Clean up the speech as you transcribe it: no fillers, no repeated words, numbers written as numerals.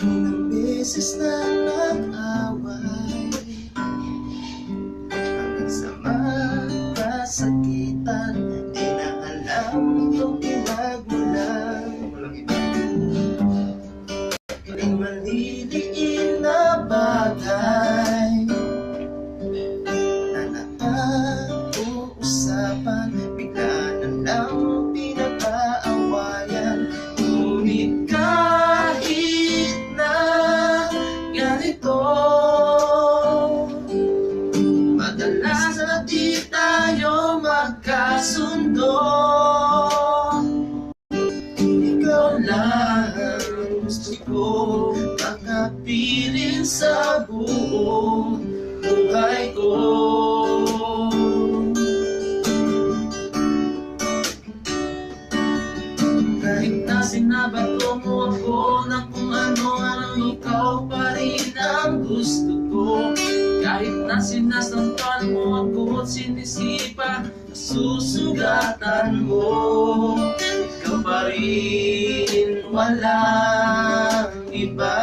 Ilang beses na nag-away hanggang sa magkasakitan, di na alam itong pinagmulan. Tuwing maliliit na bagay na napag-uusapan, bigla na lang pinag-aawayan. Ngunit kahit na ganito, madalas na di tayo magkasundo. Ikaw lang ang gusto ko makapiling sa buong buhay ko. Kahit na sinabato mo ako ng kung ano-ano, ikaw pa rin ang gusto ko. Kahit na sinasaktan mo ako at sinisipa, susugatan mo, ikaw pa rin, walang iba.